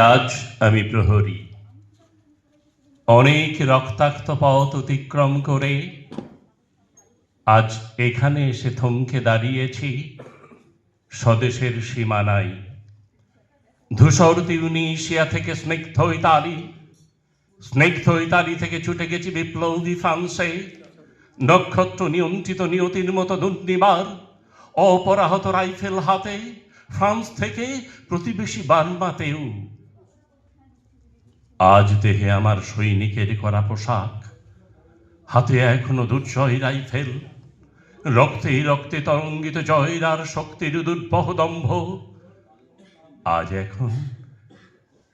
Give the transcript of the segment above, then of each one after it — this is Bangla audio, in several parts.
আজ আমি প্রহরী, অনেক রক্তাক্ত পথ অতিক্রম করে আজ এখানে এসে থমকে দাঁড়িয়েছি স্বদেশের সীমানায়। ধূসর তিউনিসিয়া থেকে স্নিগ্ধ ইতালি থেকে ছুটে গেছি বিপ্লবী ফ্রান্সে, নক্ষত্র নিয়ন্ত্রিত নিয়তির মতো দুর্নিবার অপরাহত রাইফেল হাতে ফ্রান্স থেকে প্রতিবেশী বার্মাতেও। আজ দেহে আমার সৈনিকের করা পোশাক, হাতে এখনো দুর্জয় রাইফেল, রক্তে রক্তে তরঙ্গিত জয়ের আর শক্তির দুর্বহ দম্ভ। আজ এখন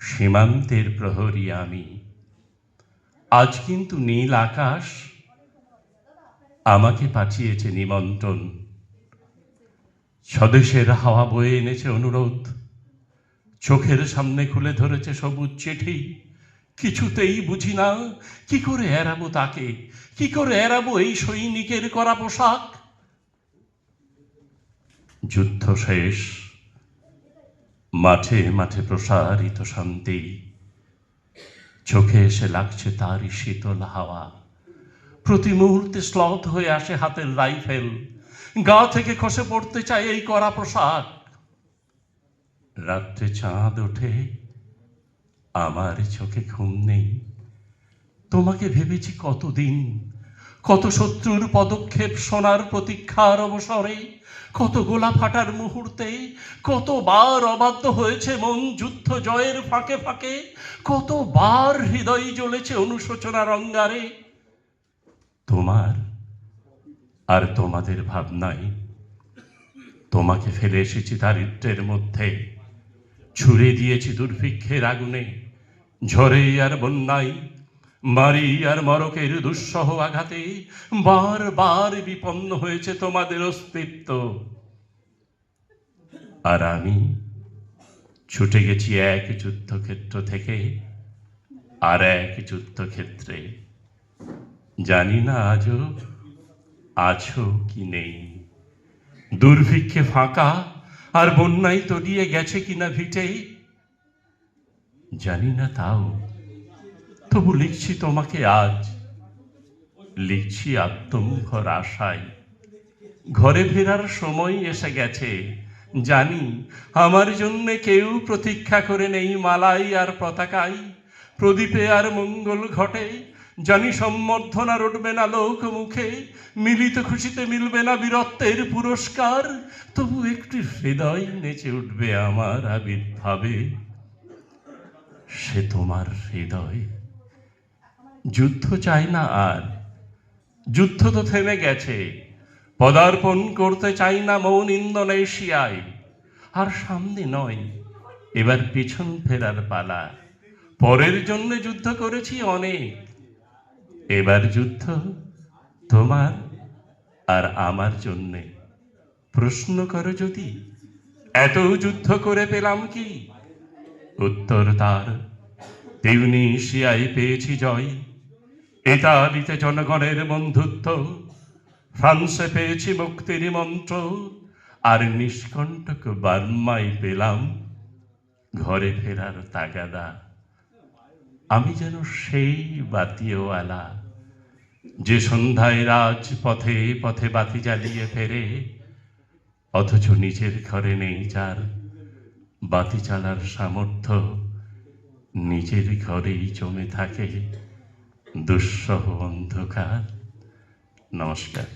সীমান্তের প্রহরী আমি। আজ কিন্তু নীল আকাশ আমাকে পাঠিয়েছে নিমন্ত্রণ, স্বদেশের হাওয়া বয়ে এনেছে অনুরোধ, চোখের সামনে খুলে ধরেছে সবুজ চিঠি। কিছুতেই বুঝি না কি করে এড়াবো তাকে, কি করে এড়াবো এই সৈনিকের করা পোশাক। যুদ্ধ শেষ, মাঠে মাঠে প্রসারিত শান্তি, চোখে এসে লাগছে তারই শীতল হাওয়া। প্রতি মুহূর্তে শ্লথ হয়ে আসে হাতের রাইফেল, গা থেকে খসে পড়তে চায় এই করা পোশাক। রাত্রে চাঁদ ওঠে, আমার চোখে ঘুম নেই। তোমাকে ভেবেছি কতদিন, কত শত্রুর পদক্ষেপ শোনার প্রতীক্ষার অবসরে, কত গোলা ফাটার মুহূর্তে, কতবার অবাধ্য হয়েছে মন যুদ্ধ জয়ের ফাঁকে ফাঁকে, কতবার হৃদয় জ্বলেছে অনুশোচনার অঙ্গারে। তোমার আর তোমাদের ভাবনায় তোমাকে ফেলে এসেছি দারিদ্র্যের মধ্যে, ছুড়ে দিয়েছি দুর্ভিক্ষের আগুনে, ঝড়ে আর বন্যায়, মারি আর মরকের দুঃসহ আঘাতে বারবার বিপন্ন হয়েছে তোমাদের অস্তিত্ব। আর আমি ছুটে গেছি এক যুদ্ধক্ষেত্র থেকে আর এক যুদ্ধক্ষেত্রে। জানি না আজও আছো কি নেই, দুর্ভিক্ষে ফাঁকা আর বন্যায় তলিয়ে গেছে কিনা ভিটে। জানি না তাও, তবু লিখছি তোমাকে আজ, লিখছি আত্মমুখর আশায়। ঘরে ফেরার সময় এসে গেছে, জানি আমার জন্য কেউ প্রতীক্ষা করে নেই মালাই আর পতাকায়, প্রদীপে আর মঙ্গল ঘটে। জানি সম্বর্ধনা রটবে না লোক মুখে, মিলিত খুশিতে মিলবে না বীরত্বের পুরস্কার, তবু একটু হৃদয় নেচে উঠবে আমার আবির্ভাবে। সে তোমার হৃদয়। যুদ্ধ চাই না আর, যুদ্ধ তো থেমে গেছে। পদার্পণ করতে চাই না মৌন ইন্দোনেশিয়ায়। আর সামনে নয়, এবার পিছন ফেরার পালা। পরের জন্য যুদ্ধ করেছি অনেক, এবার যুদ্ধ তোমার আর আমার জন্যে। প্রশ্ন করো যদি, এত যুদ্ধ করে পেলাম কি? উত্তর তার, তিউনিসিয়ায় পেয়েছি জয়, ইতালিতে জনগণের বন্ধুত্ব, ফ্রান্সে পেয়েছি মুক্তির মন্ত্র, আর নিষ্কণ্টক বার্মায় পেলাম ঘরে ফেরার তাগাদা। আমি যেন সেই বাতিওয়ালা, যে সন্ধ্যায় রাজ পথে পথে বাতি জ্বালিয়ে ফেরে, অথচ নিজের ঘরে নেই যার বাতি জ্বালার সামর্থ্য, নিজের ঘরেই জমে থাকে দুঃসহ অন্ধকার। নমস্কার।